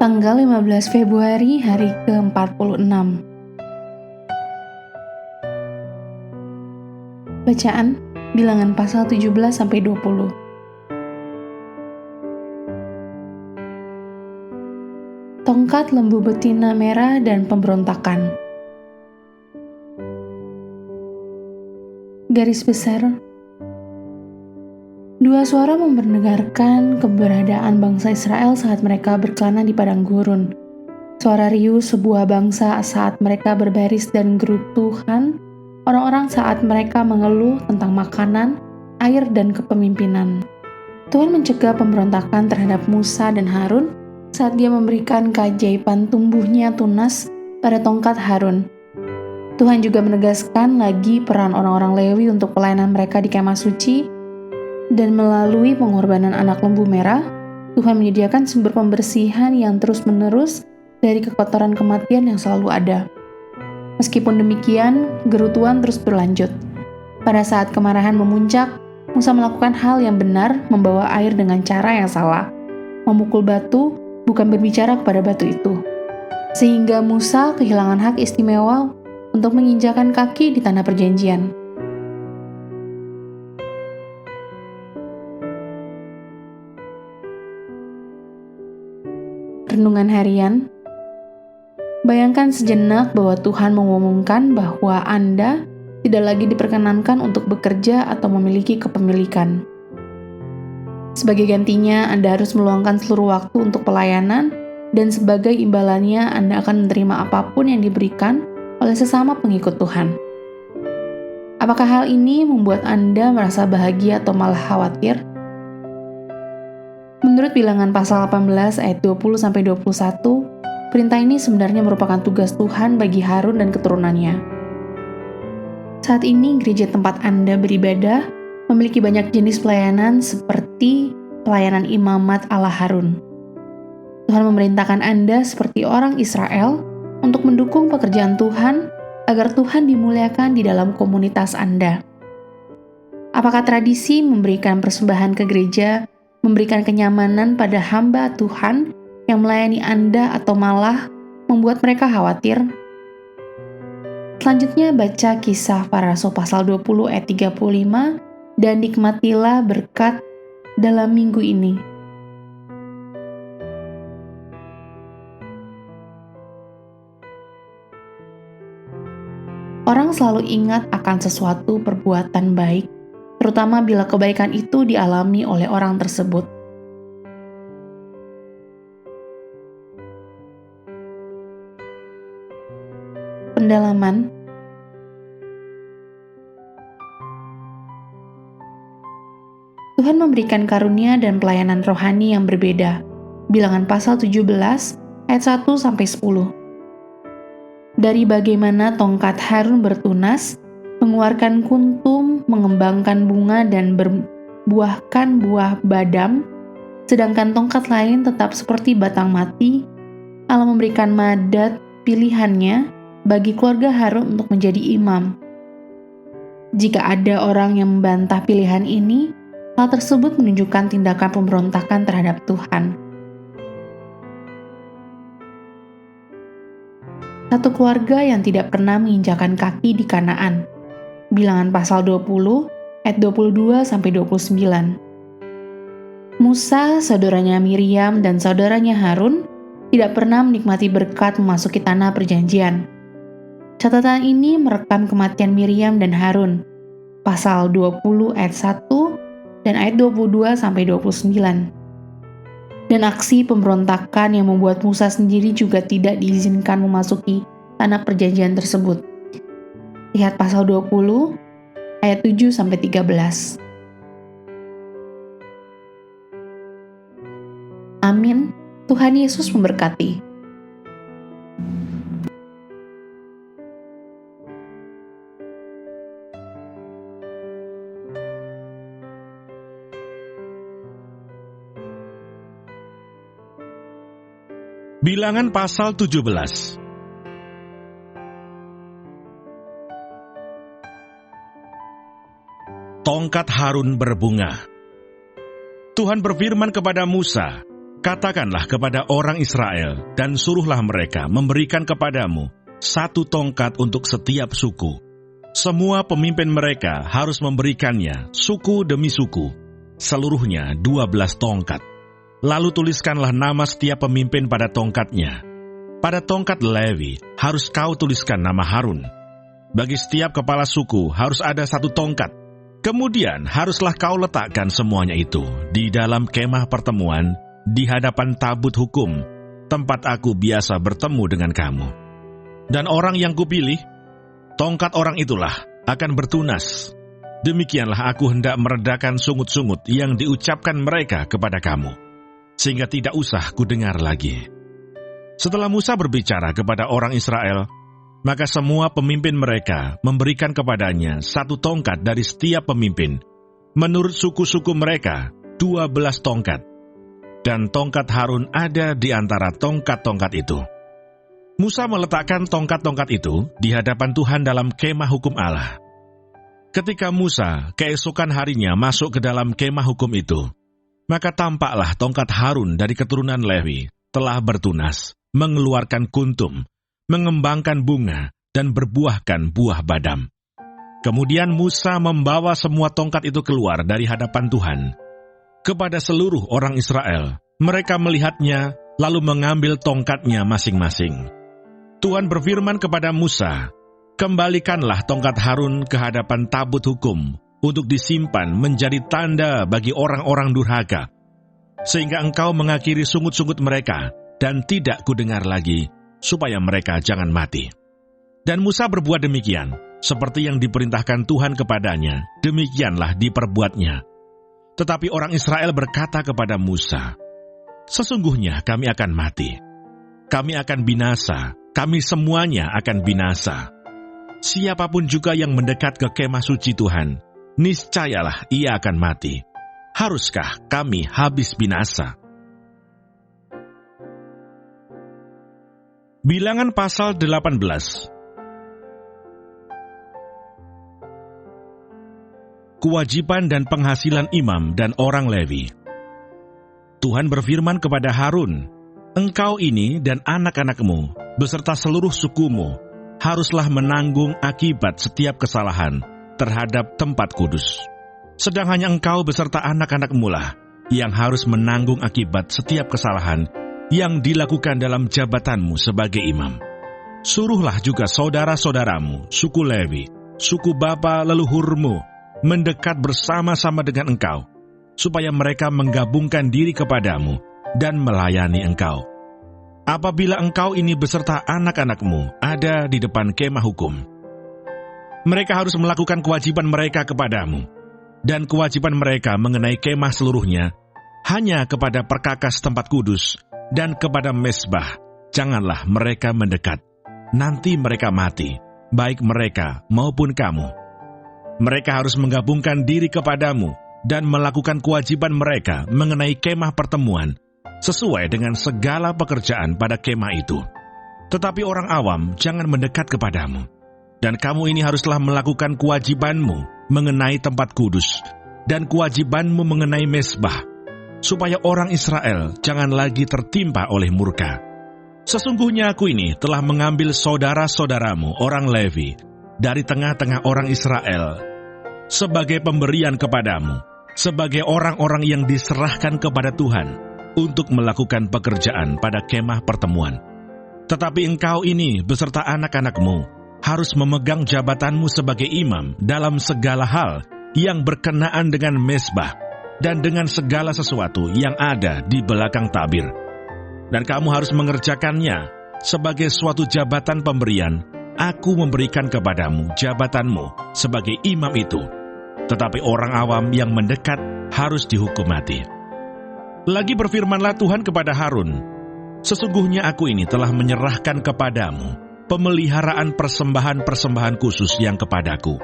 Tanggal 15 Februari hari ke-46. Bacaan Bilangan pasal 17-20. Tongkat lembu betina merah dan pemberontakan. Garis besar, dua suara memperdengarkan keberadaan bangsa Israel saat mereka berkelana di padang gurun. Suara riuh sebuah bangsa saat mereka berbaris dan gerutuhan orang-orang saat mereka mengeluh tentang makanan, air, dan kepemimpinan. Tuhan mencegah pemberontakan terhadap Musa dan Harun saat dia memberikan keajaiban tumbuhnya tunas pada tongkat Harun. Tuhan juga menegaskan lagi peran orang-orang Lewi untuk pelayanan mereka di kemah suci, dan melalui pengorbanan anak lembu merah, Tuhan menyediakan sumber pembersihan yang terus-menerus dari kekotoran kematian yang selalu ada. Meskipun demikian, gerutuan terus berlanjut. Pada saat kemarahan memuncak, Musa melakukan hal yang benar, membawa air dengan cara yang salah, memukul batu, bukan berbicara kepada batu itu. Sehingga Musa kehilangan hak istimewa untuk menginjakan kaki di tanah perjanjian. Renungan harian. Bayangkan sejenak bahwa Tuhan mengumumkan bahwa Anda tidak lagi diperkenankan untuk bekerja atau memiliki kepemilikan. Sebagai gantinya, Anda harus meluangkan seluruh waktu untuk pelayanan, dan sebagai imbalannya Anda akan menerima apapun yang diberikan oleh sesama pengikut Tuhan. Apakah hal ini membuat Anda merasa bahagia atau malah khawatir? Menurut Bilangan pasal 18 ayat 20-21, perintah ini sebenarnya merupakan tugas Tuhan bagi Harun dan keturunannya. Saat ini gereja tempat Anda beribadah memiliki banyak jenis pelayanan seperti pelayanan imamat ala Harun. Tuhan memerintahkan Anda seperti orang Israel untuk mendukung pekerjaan Tuhan agar Tuhan dimuliakan di dalam komunitas Anda. Apakah tradisi memberikan persembahan ke gereja memberikan kenyamanan pada hamba Tuhan yang melayani Anda atau malah membuat mereka khawatir? Selanjutnya baca Kisah Para Rasul pasal 20 ayat 35 dan nikmatilah berkat dalam minggu ini. Orang selalu ingat akan sesuatu perbuatan baik, terutama bila kebaikan itu dialami oleh orang tersebut. Pendalaman. Tuhan memberikan karunia dan pelayanan rohani yang berbeda. Bilangan pasal 17 ayat 1-10. Dari bagaimana tongkat Harun bertunas, mengeluarkan kuntum, mengembangkan bunga, dan berbuahkan buah badam, sedangkan tongkat lain tetap seperti batang mati, Allah memberikan madat pilihannya bagi keluarga Harun untuk menjadi imam. Jika ada orang yang membantah pilihan ini, hal tersebut menunjukkan tindakan pemberontakan terhadap Tuhan. Satu keluarga yang tidak pernah menginjakan kaki di Kanaan. Bilangan pasal 20 ayat 22-29. Musa, saudaranya Miriam, dan saudaranya Harun tidak pernah menikmati berkat memasuki tanah perjanjian. Catatan ini merekam kematian Miriam dan Harun. Pasal 20 ayat 1 dan ayat 22-29. Dan aksi pemberontakan yang membuat Musa sendiri juga tidak diizinkan memasuki tanah perjanjian tersebut. Lihat pasal 20 ayat 7-13. Amin. Tuhan Yesus memberkati. Bilangan pasal 17. Tongkat Harun berbunga. Tuhan berfirman kepada Musa, Katakanlah kepada orang Israel, dan suruhlah mereka memberikan kepadamu 1 tongkat untuk setiap suku. Semua pemimpin mereka harus memberikannya suku demi suku, seluruhnya 12 tongkat. Lalu tuliskanlah nama setiap pemimpin pada tongkatnya. Pada tongkat Lewi harus kau tuliskan nama Harun. Bagi setiap kepala suku harus ada 1 tongkat. Kemudian haruslah kau letakkan semuanya itu di dalam kemah pertemuan di hadapan tabut hukum, tempat aku biasa bertemu dengan kamu. Dan orang yang kupilih, tongkat orang itulah akan bertunas. Demikianlah aku hendak meredakan sungut-sungut yang diucapkan mereka kepada kamu, sehingga tidak usah kudengar lagi. Setelah Musa berbicara kepada orang Israel, maka semua pemimpin mereka memberikan kepadanya 1 tongkat dari setiap pemimpin, menurut suku-suku mereka 12 tongkat. Dan tongkat Harun ada di antara tongkat-tongkat itu. Musa meletakkan tongkat-tongkat itu di hadapan Tuhan dalam kemah hukum Allah. Ketika Musa keesokan harinya masuk ke dalam kemah hukum itu, maka tampaklah tongkat Harun dari keturunan Lewi telah bertunas, mengeluarkan kuntum, mengembangkan bunga, dan berbuahkan buah badam. Kemudian Musa membawa semua tongkat itu keluar dari hadapan Tuhan kepada seluruh orang Israel. Mereka melihatnya, lalu mengambil tongkatnya masing-masing. Tuhan berfirman kepada Musa, "Kembalikanlah tongkat Harun ke hadapan tabut hukum, untuk disimpan menjadi tanda bagi orang-orang durhaka, sehingga engkau mengakhiri sungut-sungut mereka, dan tidak kudengar lagi, supaya mereka jangan mati." Dan Musa berbuat demikian, seperti yang diperintahkan Tuhan kepadanya, demikianlah diperbuatnya. Tetapi orang Israel berkata kepada Musa, "Sesungguhnya kami akan mati. Kami akan binasa, kami semuanya akan binasa. Siapapun juga yang mendekat ke kemah suci Tuhan, niscayalah ia akan mati. Haruskah kami habis binasa?" Bilangan pasal 18. Kewajiban dan penghasilan imam dan orang Lewi. Tuhan berfirman kepada Harun, "Engkau ini dan anak-anakmu, beserta seluruh sukumu, haruslah menanggung akibat setiap kesalahan terhadap tempat kudus. Sedang hanya engkau beserta anak-anakmu lah yang harus menanggung akibat setiap kesalahan yang dilakukan dalam jabatanmu sebagai imam. Suruhlah juga saudara-saudaramu, suku Lewi, suku bapa leluhurmu, mendekat bersama-sama dengan engkau, supaya mereka menggabungkan diri kepadamu dan melayani engkau. Apabila engkau ini beserta anak-anakmu ada di depan kemah hukum, mereka harus melakukan kewajiban mereka kepadamu, dan kewajiban mereka mengenai kemah seluruhnya, hanya kepada perkakas tempat kudus, dan kepada mezbah, janganlah mereka mendekat. Nanti mereka mati, baik mereka maupun kamu. Mereka harus menggabungkan diri kepadamu dan melakukan kewajiban mereka mengenai kemah pertemuan, sesuai dengan segala pekerjaan pada kemah itu. Tetapi orang awam jangan mendekat kepadamu. Dan kamu ini haruslah melakukan kewajibanmu mengenai tempat kudus, dan kewajibanmu mengenai mezbah, supaya orang Israel jangan lagi tertimpa oleh murka. Sesungguhnya aku ini telah mengambil saudara-saudaramu orang Levi dari tengah-tengah orang Israel, sebagai pemberian kepadamu, sebagai orang-orang yang diserahkan kepada Tuhan, untuk melakukan pekerjaan pada kemah pertemuan. Tetapi engkau ini beserta anak-anakmu, harus memegang jabatanmu sebagai imam dalam segala hal yang berkenaan dengan mezbah, dan dengan segala sesuatu yang ada di belakang tabir. Dan kamu harus mengerjakannya sebagai suatu jabatan pemberian. Aku memberikan kepadamu jabatanmu sebagai imam itu. Tetapi orang awam yang mendekat harus dihukum mati. Lagi berfirmanlah Tuhan kepada Harun, "Sesungguhnya aku ini telah menyerahkan kepadamu pemeliharaan persembahan-persembahan khusus yang kepadaku.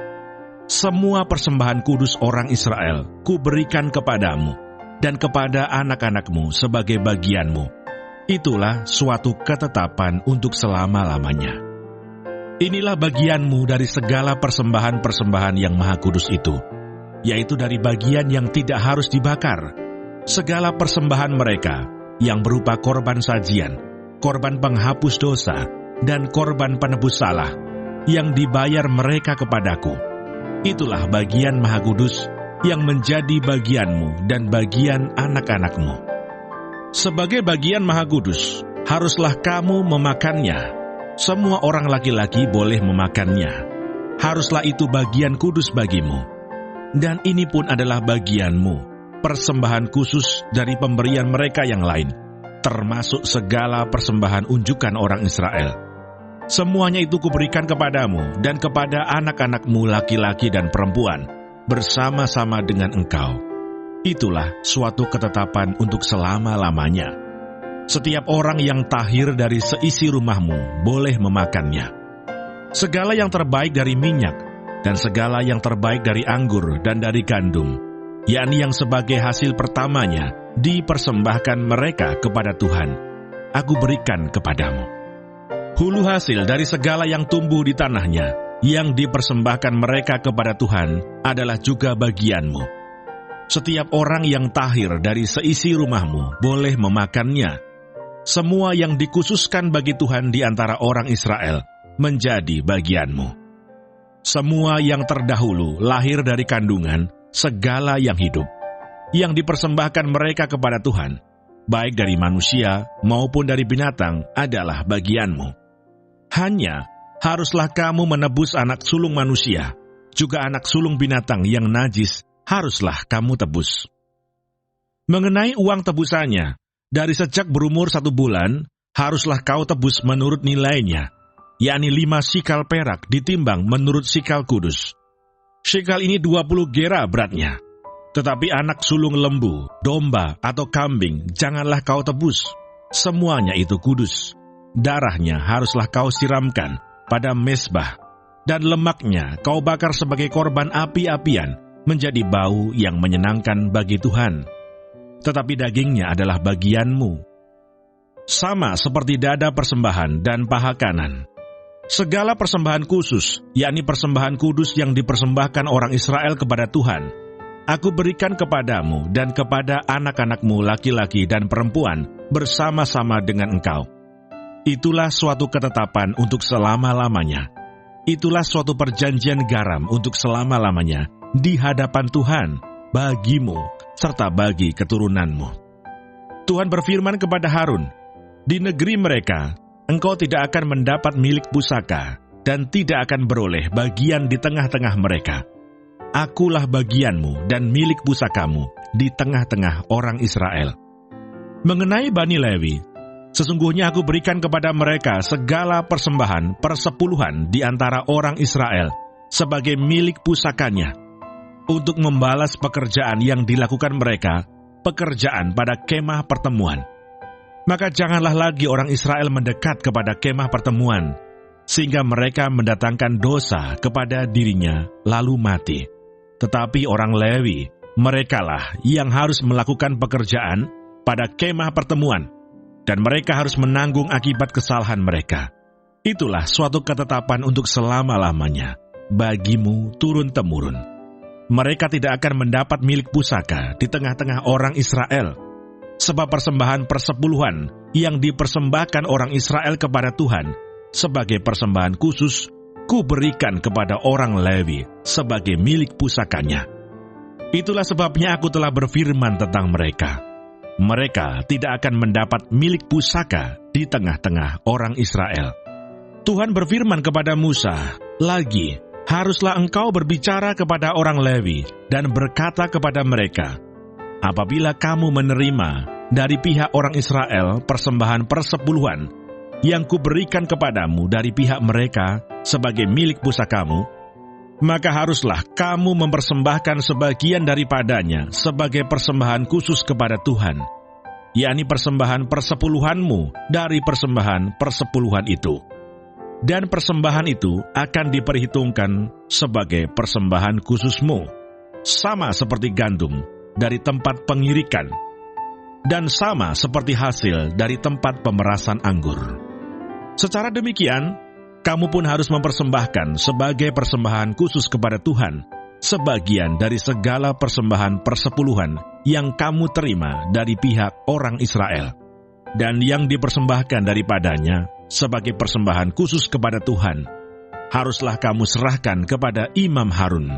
Semua persembahan kudus orang Israel kuberikan kepadamu dan kepada anak-anakmu sebagai bagianmu. Itulah suatu ketetapan untuk selama-lamanya. Inilah bagianmu dari segala persembahan-persembahan yang maha kudus itu, yaitu dari bagian yang tidak harus dibakar. Segala persembahan mereka yang berupa korban sajian, korban penghapus dosa, dan korban penebus salah, yang dibayar mereka kepadaku. Itulah bagian Maha Kudus yang menjadi bagianmu dan bagian anak-anakmu. Sebagai bagian Maha Kudus, haruslah kamu memakannya. Semua orang laki-laki boleh memakannya. Haruslah itu bagian kudus bagimu. Dan ini pun adalah bagianmu, persembahan khusus dari pemberian mereka yang lain, termasuk segala persembahan unjukan orang Israel. Semuanya itu kuberikan kepadamu dan kepada anak-anakmu laki-laki dan perempuan, bersama-sama dengan engkau. Itulah suatu ketetapan untuk selama-lamanya. Setiap orang yang tahir dari seisi rumahmu boleh memakannya. Segala yang terbaik dari minyak, dan segala yang terbaik dari anggur dan dari gandum, yakni yang sebagai hasil pertamanya, dipersembahkan mereka kepada Tuhan, aku berikan kepadamu. Hulu hasil dari segala yang tumbuh di tanahnya, yang dipersembahkan mereka kepada Tuhan, adalah juga bagianmu. Setiap orang yang tahir dari seisi rumahmu boleh memakannya. Semua yang dikhususkan bagi Tuhan di antara orang Israel menjadi bagianmu. Semua yang terdahulu lahir dari kandungan, segala yang hidup, yang dipersembahkan mereka kepada Tuhan, baik dari manusia maupun dari binatang, adalah bagianmu. Hanya haruslah kamu menebus anak sulung manusia, juga anak sulung binatang yang najis haruslah kamu tebus. Mengenai uang tebusannya, dari sejak berumur 1 bulan, haruslah kau tebus menurut nilainya, yakni 5 sikal perak ditimbang menurut sikal kudus. Sikal ini 20 gera beratnya. Tetapi anak sulung lembu, domba, atau kambing janganlah kau tebus. Semuanya itu kudus. Darahnya haruslah kau siramkan pada mezbah, dan lemaknya kau bakar sebagai korban api-apian, menjadi bau yang menyenangkan bagi Tuhan. Tetapi dagingnya adalah bagianmu, sama seperti dada persembahan dan paha kanan. Segala persembahan khusus, yakni persembahan kudus yang dipersembahkan orang Israel kepada Tuhan, aku berikan kepadamu dan kepada anak-anakmu laki-laki dan perempuan bersama-sama dengan engkau. Itulah suatu ketetapan untuk selama-lamanya. Itulah suatu perjanjian garam untuk selama-lamanya di hadapan Tuhan, bagimu, serta bagi keturunanmu. Tuhan berfirman kepada Harun, di negeri mereka, engkau tidak akan mendapat milik pusaka, dan tidak akan beroleh bagian di tengah-tengah mereka. Akulah bagianmu dan milik pusakamu di tengah-tengah orang Israel. Mengenai Bani Lewi, sesungguhnya aku berikan kepada mereka segala persembahan persepuluhan di antara orang Israel sebagai milik pusakanya, untuk membalas pekerjaan yang dilakukan mereka, pekerjaan pada kemah pertemuan. Maka janganlah lagi orang Israel mendekat kepada kemah pertemuan, sehingga mereka mendatangkan dosa kepada dirinya lalu mati. Tetapi orang Lewi, merekalah yang harus melakukan pekerjaan pada kemah pertemuan, dan mereka harus menanggung akibat kesalahan mereka. Itulah suatu ketetapan untuk selama-lamanya, bagimu turun-temurun. Mereka tidak akan mendapat milik pusaka di tengah-tengah orang Israel, sebab persembahan persepuluhan yang dipersembahkan orang Israel kepada Tuhan sebagai persembahan khusus, ku berikan kepada orang Lewi sebagai milik pusakanya. Itulah sebabnya aku telah berfirman tentang mereka. Mereka tidak akan mendapat milik pusaka di tengah-tengah orang Israel. Tuhan berfirman kepada Musa, lagi, haruslah engkau berbicara kepada orang Lewi dan berkata kepada mereka, apabila kamu menerima dari pihak orang Israel persembahan persepuluhan yang kuberikan kepadamu dari pihak mereka sebagai milik pusakamu, maka haruslah kamu mempersembahkan sebagian daripadanya sebagai persembahan khusus kepada Tuhan, yakni persembahan persepuluhanmu dari persembahan persepuluhan itu. Dan persembahan itu akan diperhitungkan sebagai persembahan khususmu, sama seperti gandum dari tempat pengirikan, dan sama seperti hasil dari tempat pemerasan anggur. Secara demikian, kamu pun harus mempersembahkan sebagai persembahan khusus kepada Tuhan, sebagian dari segala persembahan persepuluhan yang kamu terima dari pihak orang Israel. dan yang dipersembahkan daripadanya sebagai persembahan khusus kepada Tuhan, haruslah kamu serahkan kepada Imam Harun.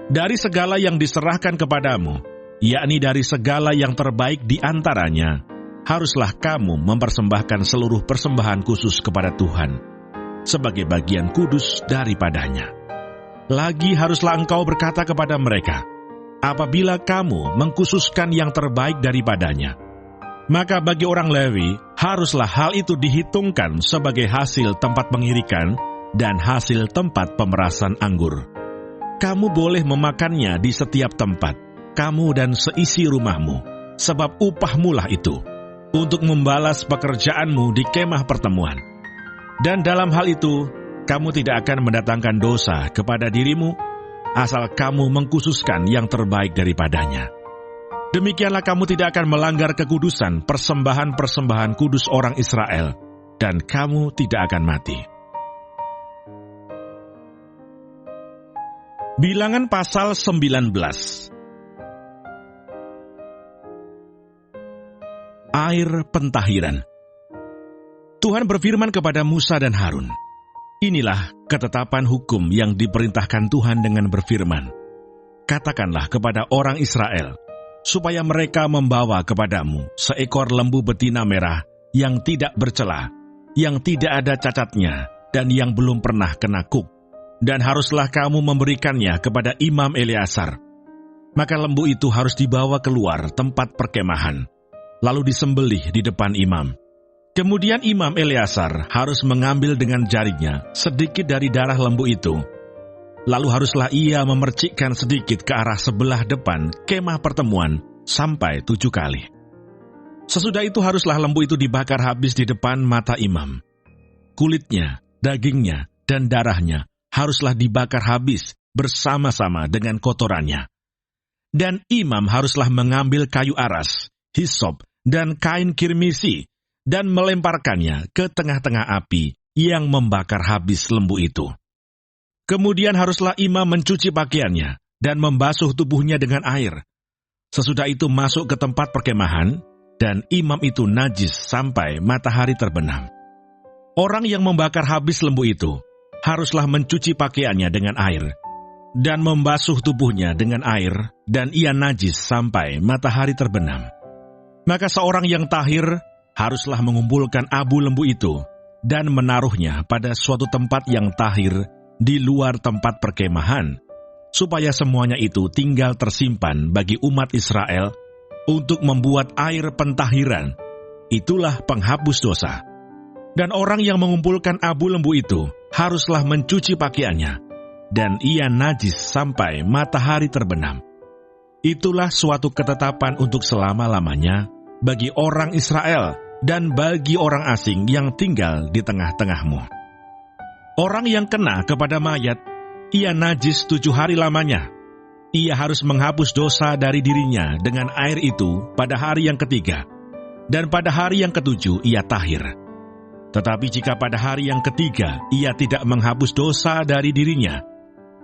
Dari segala yang diserahkan kepadamu, yakni dari segala yang terbaik di antaranya, haruslah kamu mempersembahkan seluruh persembahan khusus kepada Tuhan, sebagai bagian kudus daripadanya. Lagi haruslah engkau berkata kepada mereka, apabila kamu mengkhususkan yang terbaik daripadanya, maka bagi orang Lewi, haruslah hal itu dihitungkan sebagai hasil tempat pengirikan dan hasil tempat pemerasan anggur. Kamu boleh memakannya di setiap tempat, kamu dan seisi rumahmu, sebab upahmulah itu, untuk membalas pekerjaanmu di kemah pertemuan. Dan dalam hal itu, kamu tidak akan mendatangkan dosa kepada dirimu, asal kamu mengkhususkan yang terbaik daripadanya. Demikianlah kamu tidak akan melanggar kekudusan persembahan-persembahan kudus orang Israel, dan kamu tidak akan mati. Bilangan pasal 19. Air pentahiran. Tuhan berfirman kepada Musa dan Harun, inilah ketetapan hukum yang diperintahkan Tuhan dengan berfirman, katakanlah kepada orang Israel, supaya mereka membawa kepadamu seekor lembu betina merah yang tidak bercela, yang tidak ada cacatnya, dan yang belum pernah kena kuk. Dan haruslah kamu memberikannya kepada Imam Eleazar. Maka lembu itu harus dibawa keluar tempat perkemahan, lalu disembelih di depan imam. Kemudian Imam Eleazar harus mengambil dengan jarinya sedikit dari darah lembu itu. Lalu haruslah ia memercikkan sedikit ke arah sebelah depan kemah pertemuan sampai 7 kali. Sesudah itu haruslah lembu itu dibakar habis di depan mata imam. Kulitnya, dagingnya, dan darahnya haruslah dibakar habis bersama-sama dengan kotorannya. Dan imam haruslah mengambil kayu aras, hisop, dan kain kirmisi, dan melemparkannya ke tengah-tengah api yang membakar habis lembu itu. Kemudian haruslah imam mencuci pakaiannya dan membasuh tubuhnya dengan air. Sesudah itu masuk ke tempat perkemahan, dan imam itu najis sampai matahari terbenam. Orang yang membakar habis lembu itu haruslah mencuci pakaiannya dengan air, dan membasuh tubuhnya dengan air, dan ia najis sampai matahari terbenam. Maka seorang yang tahir haruslah mengumpulkan abu lembu itu, dan menaruhnya pada suatu tempat yang tahir di luar tempat perkemahan, supaya semuanya itu tinggal tersimpan bagi umat Israel untuk membuat air pentahiran. Itulah penghapus dosa. Dan orang yang mengumpulkan abu lembu itu haruslah mencuci pakaiannya, dan ia najis sampai matahari terbenam. Itulah suatu ketetapan untuk selama-lamanya bagi orang Israel dan bagi orang asing yang tinggal di tengah-tengahmu. Orang yang kena kepada mayat, ia najis 7 hari lamanya. Ia harus menghapus dosa dari dirinya dengan air itu pada hari yang ketiga, dan pada hari yang ketujuh ia tahir. Tetapi jika pada hari yang ketiga ia tidak menghapus dosa dari dirinya,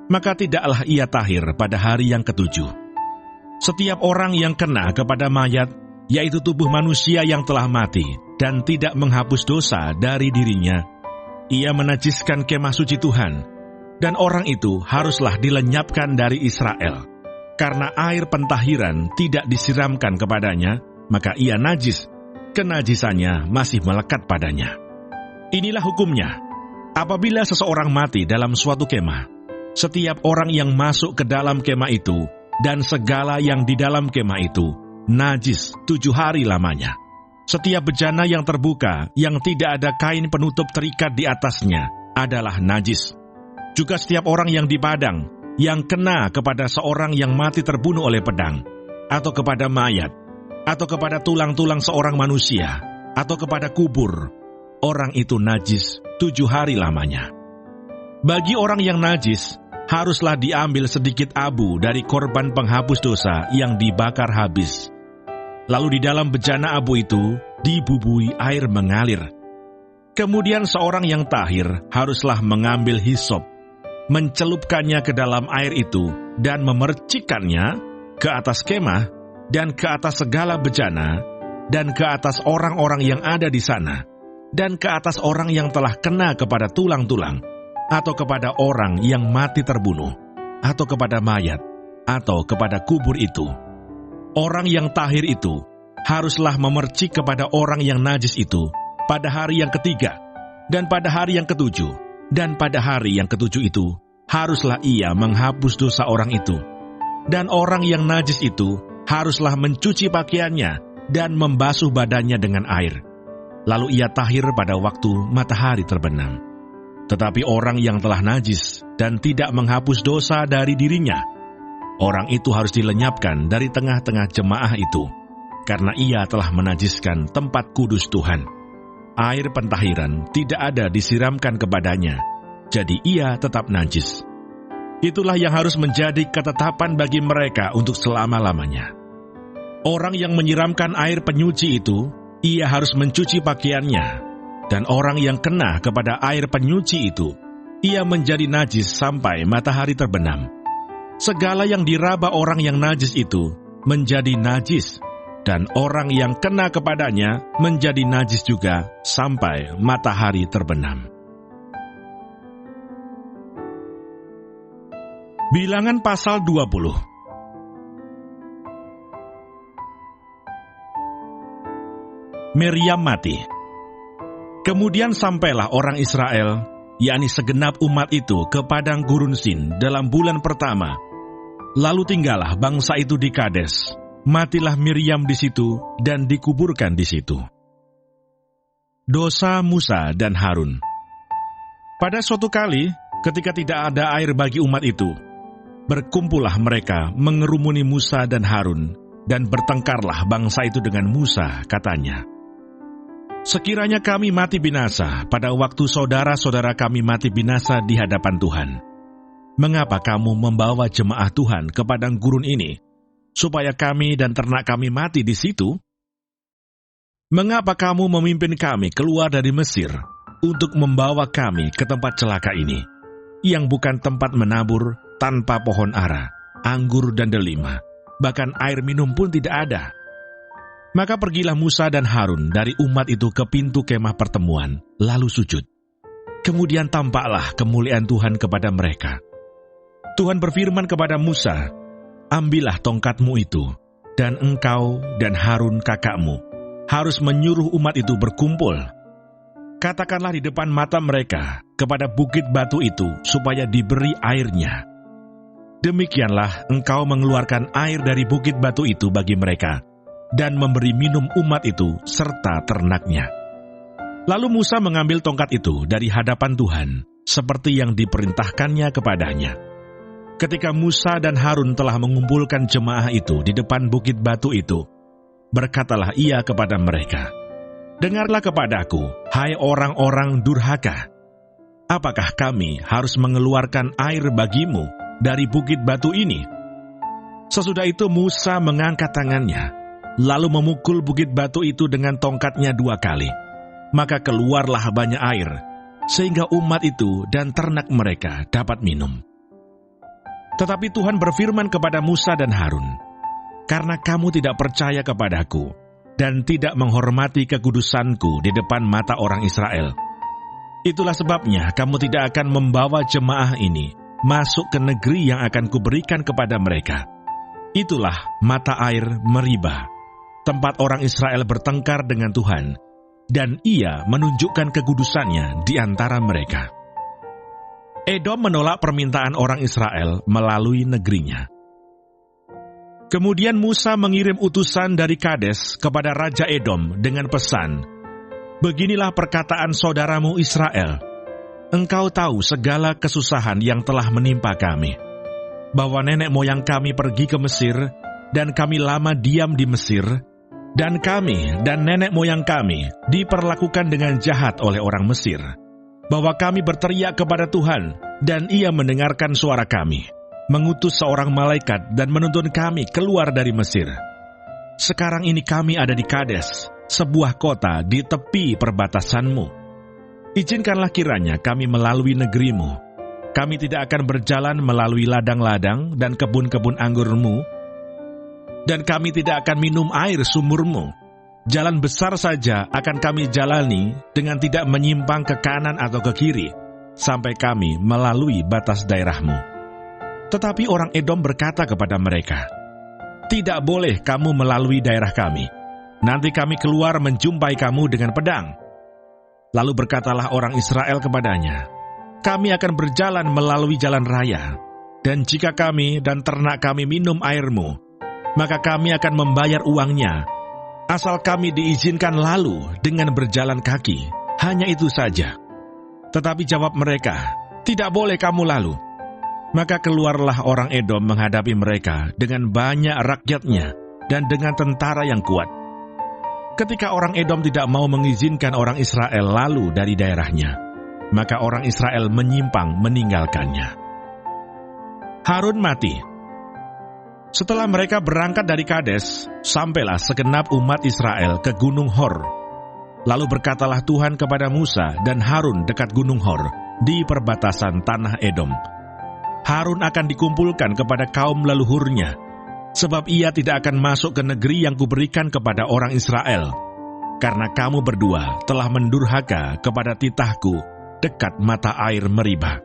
maka tidaklah ia tahir pada hari yang ketujuh. Setiap orang yang kena kepada mayat, yaitu tubuh manusia yang telah mati, dan tidak menghapus dosa dari dirinya, ia menajiskan kemah suci Tuhan, dan orang itu haruslah dilenyapkan dari Israel. Karena air pentahiran tidak disiramkan kepadanya, maka ia najis, kenajisannya masih melekat padanya. Inilah hukumnya, apabila seseorang mati dalam suatu kemah, setiap orang yang masuk ke dalam kemah itu, dan segala yang di dalam kemah itu, najis 7 hari lamanya. Setiap bejana yang terbuka, yang tidak ada kain penutup terikat di atasnya, adalah najis. Juga setiap orang yang di padang, yang kena kepada seorang yang mati terbunuh oleh pedang, atau kepada mayat, atau kepada tulang-tulang seorang manusia, atau kepada kubur, orang itu najis 7 hari lamanya. Bagi orang yang najis, haruslah diambil sedikit abu dari korban penghapus dosa yang dibakar habis. Lalu di dalam bejana abu itu dibubui air mengalir. Kemudian seorang yang tahir haruslah mengambil hisop, mencelupkannya ke dalam air itu, dan memercikkannya ke atas kemah dan ke atas segala bejana, dan ke atas orang-orang yang ada di sana, dan ke atas orang yang telah kena kepada tulang-tulang, atau kepada orang yang mati terbunuh, atau kepada mayat, atau kepada kubur itu. Orang yang tahir itu haruslah memercik kepada orang yang najis itu pada hari yang ketiga, dan pada hari yang ketujuh, dan pada hari yang ketujuh itu haruslah ia menghapus dosa orang itu. Dan orang yang najis itu haruslah mencuci pakaiannya dan membasuh badannya dengan air. Lalu ia tahir pada waktu matahari terbenam. Tetapi orang yang telah najis dan tidak menghapus dosa dari dirinya, orang itu harus dilenyapkan dari tengah-tengah jemaah itu, karena ia telah menajiskan tempat kudus Tuhan. Air pentahiran tidak ada disiramkan kepadanya, jadi ia tetap najis. Itulah yang harus menjadi ketetapan bagi mereka untuk selama-lamanya. Orang yang menyiramkan air penyuci itu, ia harus mencuci pakaiannya, dan orang yang kena kepada air penyuci itu, ia menjadi najis sampai matahari terbenam. Segala yang diraba orang yang najis itu menjadi najis, dan orang yang kena kepadanya menjadi najis juga sampai matahari terbenam. Bilangan pasal 20. Meriam mati. Kemudian sampailah orang Israel, yakni segenap umat itu, ke padang gurun Sin dalam bulan pertama. Lalu tinggallah bangsa itu di Kades. Matilah Miriam di situ dan dikuburkan di situ. Dosa Musa dan Harun. Pada suatu kali, ketika tidak ada air bagi umat itu, berkumpullah mereka mengerumuni Musa dan Harun, dan bertengkarlah bangsa itu dengan Musa, katanya, "Sekiranya kami mati binasa pada waktu saudara-saudara kami mati binasa di hadapan Tuhan, mengapa kamu membawa jemaah Tuhan ke padang gurun ini, supaya kami dan ternak kami mati di situ? Mengapa kamu memimpin kami keluar dari Mesir untuk membawa kami ke tempat celaka ini, yang bukan tempat menabur, tanpa pohon ara, anggur dan delima, bahkan air minum pun tidak ada?" Maka pergilah Musa dan Harun dari umat itu ke pintu kemah pertemuan, lalu sujud. Kemudian tampaklah kemuliaan Tuhan kepada mereka. Tuhan berfirman kepada Musa, "Ambillah tongkatmu itu, dan engkau dan Harun kakakmu harus menyuruh umat itu berkumpul. Katakanlah di depan mata mereka kepada bukit batu itu supaya diberi airnya. Demikianlah engkau mengeluarkan air dari bukit batu itu bagi mereka, dan memberi minum umat itu serta ternaknya." Lalu Musa mengambil tongkat itu dari hadapan Tuhan, seperti yang diperintahkannya kepadanya. Ketika Musa dan Harun telah mengumpulkan jemaah itu di depan bukit batu itu, berkatalah ia kepada mereka, "Dengarlah kepadaku, hai orang-orang durhaka. Apakah kami harus mengeluarkan air bagimu dari bukit batu ini?" Sesudah itu Musa mengangkat tangannya, lalu memukul bukit batu itu dengan tongkatnya 2 kali. Maka keluarlah banyak air, sehingga umat itu dan ternak mereka dapat minum. Tetapi Tuhan berfirman kepada Musa dan Harun, "Karena kamu tidak percaya kepadaku, dan tidak menghormati kekudusanku di depan mata orang Israel, itulah sebabnya kamu tidak akan membawa jemaah ini masuk ke negeri yang akan kuberikan kepada mereka. Itulah mata air Meribah, tempat orang Israel bertengkar dengan Tuhan, dan ia menunjukkan kekudusannya di antara mereka." Edom menolak permintaan orang Israel melalui negerinya. Kemudian Musa mengirim utusan dari Kades kepada Raja Edom dengan pesan, "Beginilah perkataan saudaramu Israel. Engkau tahu segala kesusahan yang telah menimpa kami, bahwa nenek moyang kami pergi ke Mesir, dan kami lama diam di Mesir, dan kami dan nenek moyang kami diperlakukan dengan jahat oleh orang Mesir, bahwa kami berteriak kepada Tuhan, dan Ia mendengarkan suara kami, mengutus seorang malaikat dan menuntun kami keluar dari Mesir. Sekarang ini kami ada di Kades, sebuah kota di tepi perbatasanmu. Izinkanlah kiranya kami melalui negerimu. Kami tidak akan berjalan melalui ladang-ladang dan kebun-kebun anggurmu, dan kami tidak akan minum air sumurmu. jalan besar saja akan kami jalani dengan tidak menyimpang ke kanan atau ke kiri, sampai kami melalui batas daerahmu. Tetapi orang Edom berkata kepada mereka, tidak boleh kamu melalui daerah kami. Nanti kami keluar menjumpai kamu dengan pedang. Lalu berkatalah orang Israel kepadanya, kami akan berjalan melalui jalan raya, dan jika kami dan ternak kami minum airmu, maka kami akan membayar uangnya, asal kami diizinkan lalu dengan berjalan kaki, hanya itu saja. Tetapi jawab mereka, tidak boleh kamu lalu. Maka keluarlah orang Edom menghadapi mereka dengan banyak rakyatnya dan dengan tentara yang kuat. Ketika orang Edom tidak mau mengizinkan orang Israel lalu dari daerahnya, maka orang Israel menyimpang meninggalkannya. Harun mati. Setelah mereka berangkat dari Kades, sampailah segenap umat Israel ke Gunung Hor. Lalu berkatalah Tuhan kepada Musa dan Harun dekat Gunung Hor, di perbatasan tanah Edom. Harun akan dikumpulkan kepada kaum leluhurnya, sebab ia tidak akan masuk ke negeri yang kuberikan kepada orang Israel, karena kamu berdua telah mendurhaka kepada titahku dekat mata air Meribah.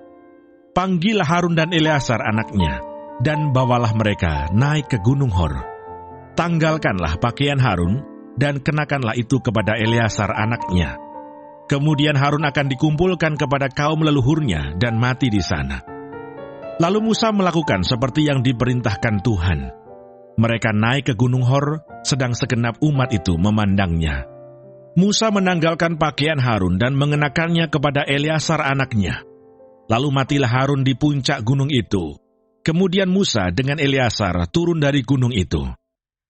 Panggillah Harun dan Eleazar anaknya, dan bawalah mereka naik ke Gunung Hor. Tanggalkanlah pakaian Harun, dan kenakanlah itu kepada Eleazar anaknya. Kemudian Harun akan dikumpulkan kepada kaum leluhurnya dan mati di sana. Lalu Musa melakukan seperti yang diperintahkan Tuhan. Mereka naik ke Gunung Hor, sedang segenap umat itu memandangnya. Musa menanggalkan pakaian Harun dan mengenakannya kepada Eleazar anaknya. Lalu matilah Harun di puncak gunung itu. Kemudian Musa dengan Eleazar turun dari gunung itu.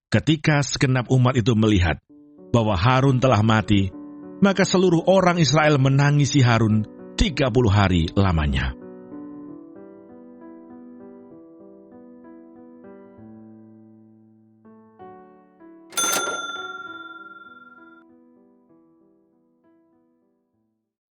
Ketika segenap umat itu melihat bahwa Harun telah mati, maka seluruh orang Israel menangisi Harun 30 hari lamanya.